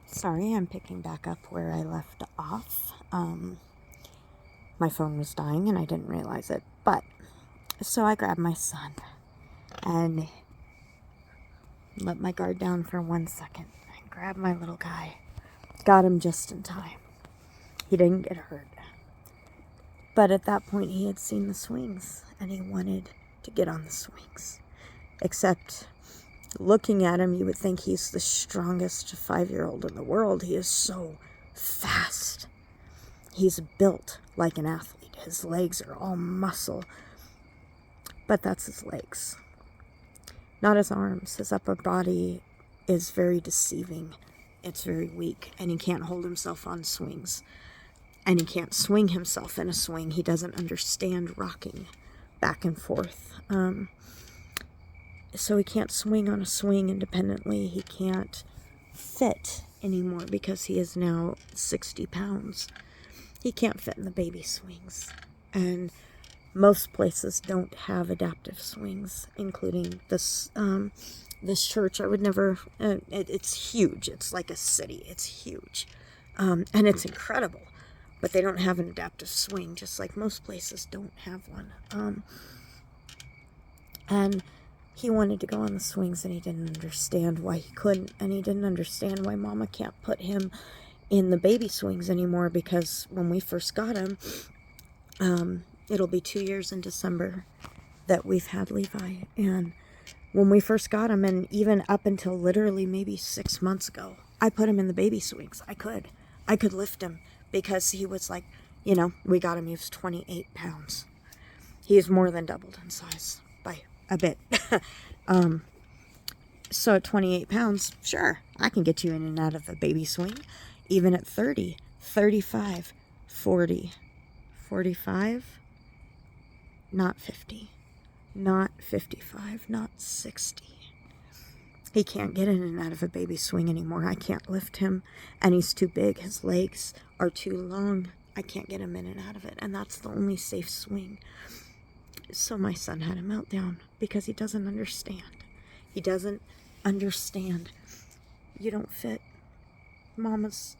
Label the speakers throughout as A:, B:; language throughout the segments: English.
A: Sorry, I'm picking back up where I left off. My phone was dying and I didn't realize it. But, so I grabbed my son and let my guard down for 1 second. I grabbed my little guy. Got him just in time. He didn't get hurt. But at that point, he had seen the swings and he wanted to get on the swings. Except, looking at him, you would think he's the strongest 5-year-old in the world. He is so fast. He's built like an athlete. His legs are all muscle. But that's his legs. Not his arms. His upper body is very deceiving. It's very weak. And he can't hold himself on swings. And he can't swing himself in a swing. He doesn't understand rocking back and forth. So he can't swing on a swing independently. He can't fit anymore because he is now 60 pounds. He can't fit in the baby swings. And most places don't have adaptive swings, including this church. I would never, it's huge. It's like a city. It's huge. And it's incredible. But they don't have an adaptive swing, just like most places don't have one. And he wanted to go on the swings, and he didn't understand why he couldn't. And he didn't understand why Mama can't put him in the baby swings anymore, because when we first got him, it'll be 2 years in December that we've had Levi. And when we first got him, and even up until literally maybe 6 months ago, I put him in the baby swings. I could lift him because he was like, we got him, he was 28 pounds. He is more than doubled in size by a bit. So at 28 pounds, sure, I can get you in and out of a baby swing. Even at 30, 35, 40, 45, not 50, not 55, not 60. He can't get in and out of a baby swing anymore. I can't lift him, and he's too big. His legs are too long. I can't get him in and out of it, and that's the only safe swing. So my son had a meltdown because he doesn't understand. He doesn't understand. You don't fit. Mama's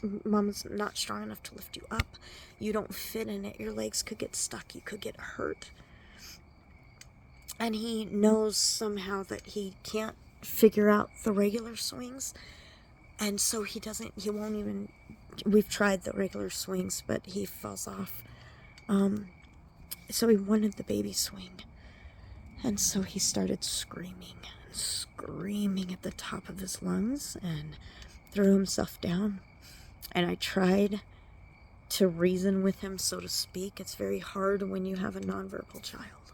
A: not strong enough to lift you up. You don't fit in it. Your legs could get stuck. You could get hurt. And he knows somehow that he can't figure out the regular swings. And so we've tried the regular swings, but he falls off. So he wanted the baby swing. And so he started screaming at the top of his lungs and threw himself down. And I tried to reason with him, so to speak. It's very hard when you have a nonverbal child.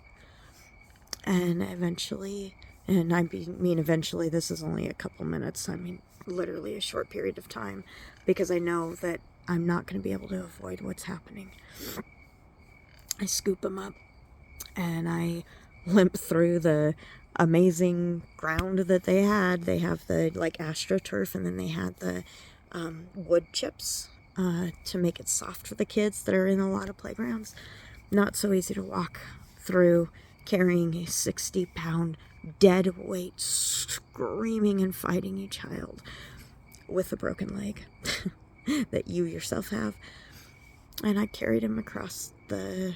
A: And eventually, this is only a couple minutes. Literally a short period of time, because I know that I'm not going to be able to avoid what's happening. I scoop him up and I limp through the amazing ground that they had. They have the AstroTurf, and then they had the wood chips to make it soft for the kids that are in a lot of playgrounds. Not so easy to walk through carrying a 60-pound dead weight, screaming and fighting a child with a broken leg that you yourself have. And I carried him across the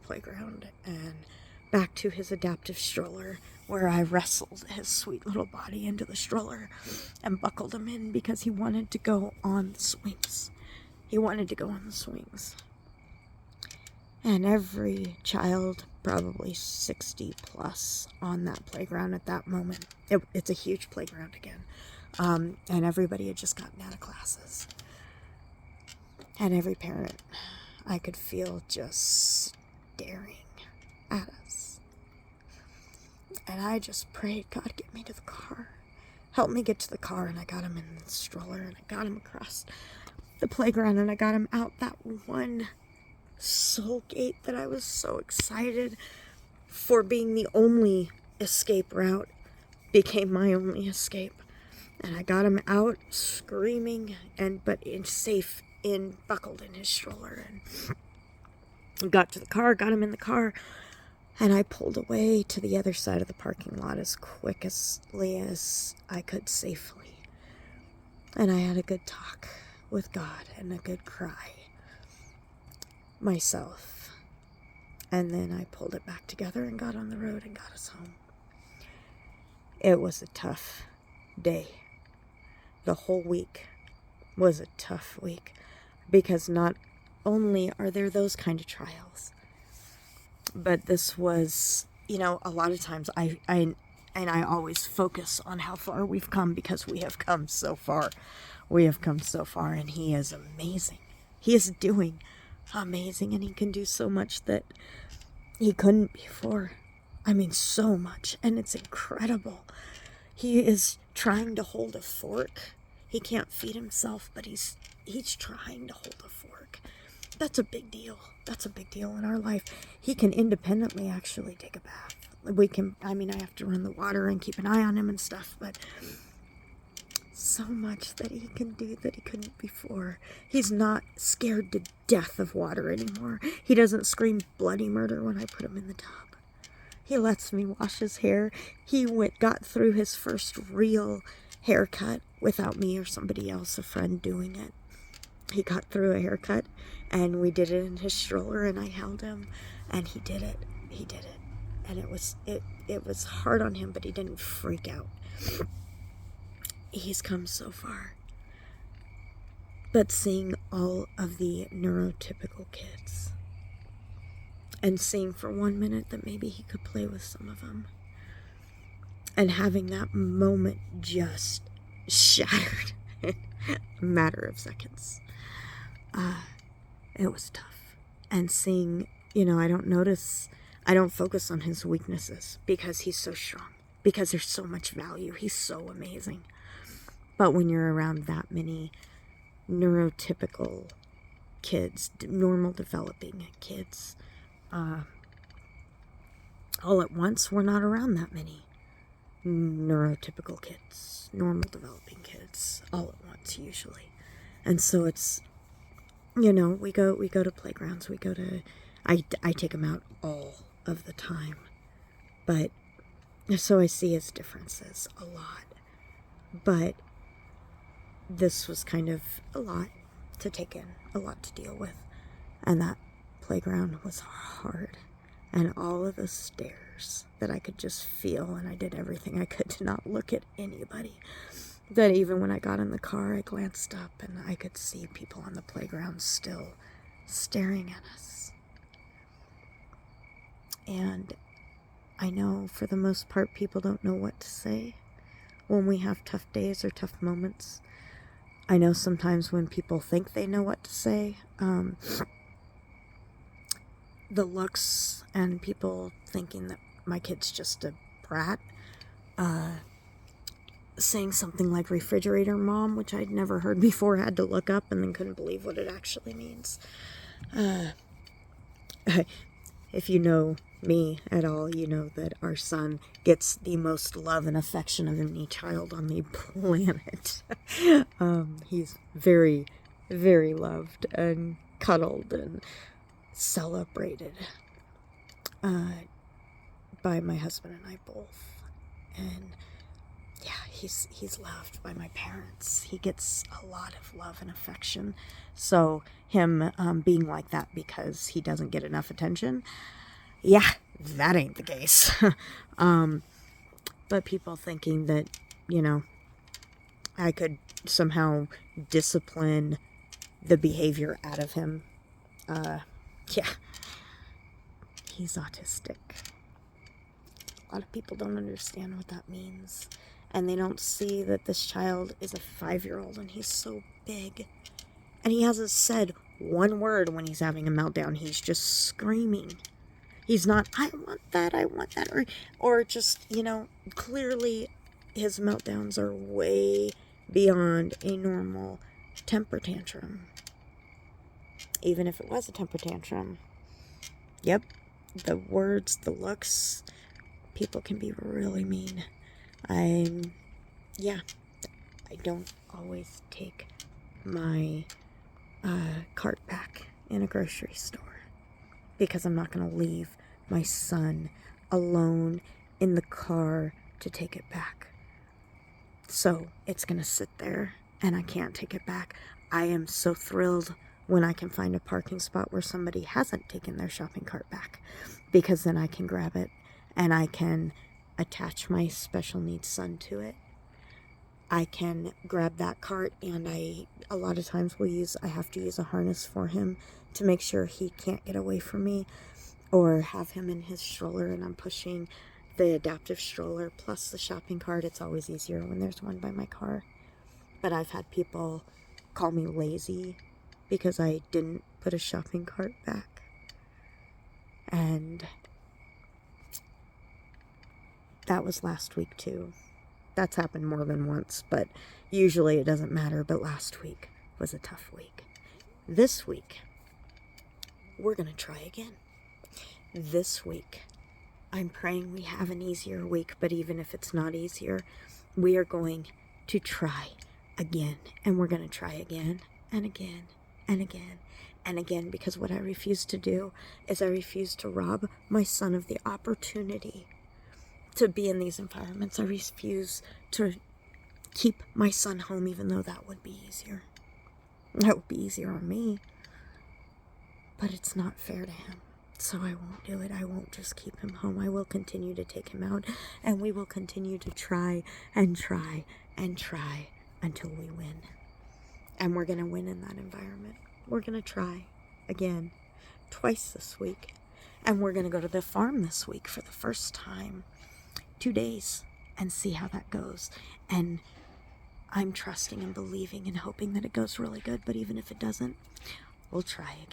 A: playground and back to his adaptive stroller, where I wrestled his sweet little body into the stroller and buckled him in because he wanted to go on the swings. And every child, probably 60 plus, on that playground at that moment. It's a huge playground again. And everybody had just gotten out of classes. And every parent, I could feel just staring at us. And I just prayed, God, get me to the car. Help me get to the car. And I got him in the stroller, and I got him across the playground, and I got him out that one soul gate that I was so excited for being the only escape route became my only escape. And I got him out screaming, but buckled in his stroller, and got to the car, got him in the car, and I pulled away to the other side of the parking lot as quickly as I could safely. And I had a good talk with God and a good cry myself. And then I pulled it back together and got on the road and got us home. It was a tough day. The whole week was a tough week because not only are there those kind of trials, but this was, a lot of times I always focus on how far we've come because we have come so far. We have come so far, and He is amazing. He is doing amazing, and He can do so much that He couldn't before. I mean, so much, and it's incredible. He is trying to hold a fork. He can't feed himself, but he's trying to hold a fork. That's a big deal. That's a big deal in our life. He can independently actually take a bath. I have to run the water and keep an eye on him and stuff, but so much that he can do that he couldn't before. He's not scared to death of water anymore. He doesn't scream bloody murder when I put him in the tub. He lets me wash his hair. He got through his first real haircut without me or somebody else, a friend, doing it. He got through a haircut, and we did it in his stroller, and I held him, and he did it. He did it. And it was hard on him, but he didn't freak out. He's come so far. But seeing all of the neurotypical kids, and seeing for 1 minute that maybe he could play with some of them, and having that moment just shattered in a matter of seconds. It was tough. And seeing, I don't focus on his weaknesses because he's so strong, because there's so much value. He's so amazing. But when you're around that many neurotypical kids, normal developing kids, all at once, we're not around that many neurotypical kids, normal developing kids, all at once usually. And so it's, we go to playgrounds, I take them out all of the time. But, so I see his differences a lot. But this was kind of a lot to take in, a lot to deal with. And that playground was hard. And all of the stares that I could just feel, and I did everything I could to not look at anybody. That even when I got in the car, I glanced up and I could see people on the playground still staring at us. And I know for the most part people don't know what to say when we have tough days or tough moments. I know sometimes when people think they know what to say, the looks and people thinking that my kid's just a brat, saying something like refrigerator mom, which I'd never heard before, had to look up and then couldn't believe what it actually means. If you know me at all, you know that our son gets the most love and affection of any child on the planet. He's very, very loved and cuddled and celebrated by my husband and I both. And yeah, he's loved by my parents. He gets a lot of love and affection. So him being like that because he doesn't get enough attention, yeah, that ain't the case. But people thinking that, I could somehow discipline the behavior out of him. Yeah, he's autistic. A lot of people don't understand what that means. And they don't see that this child is a 5-year-old and he's so big. And he hasn't said one word when he's having a meltdown. He's just screaming. He's not, I want that, or just, clearly his meltdowns are way beyond a normal temper tantrum. Even if it was a temper tantrum. Yep, the words, the looks, people can be really mean. I don't always take my cart back in a grocery store because I'm not going to leave my son alone in the car to take it back. So it's going to sit there and I can't take it back. I am so thrilled when I can find a parking spot where somebody hasn't taken their shopping cart back, because then I can grab it and I can attach my special needs son to it. I can grab that cart, and a lot of times I have to use a harness for him to make sure he can't get away from me, or have him in his stroller and I'm pushing the adaptive stroller plus the shopping cart. It's always easier when there's one by my car. But I've had people call me lazy because I didn't put a shopping cart back. And that was last week too. That's happened more than once, but usually it doesn't matter. But last week was a tough week. This week, we're going to try again. This week, I'm praying we have an easier week, but even if it's not easier, we are going to try again. And we're going to try again and again and again and again, because what I refuse to do is I refuse to rob my son of the opportunity to be in these environments. I refuse to keep my son home, even though that would be easier. That would be easier on me. But it's not fair to him. So I won't do it. I won't just keep him home. I will continue to take him out, and we will continue to try and try and try until we win. And we're going to win in that environment. We're going to try again twice this week. And we're going to go to the farm this week for the first time, 2 days, and see how that goes. And I'm trusting and believing and hoping that it goes really good. But even if it doesn't, we'll try again.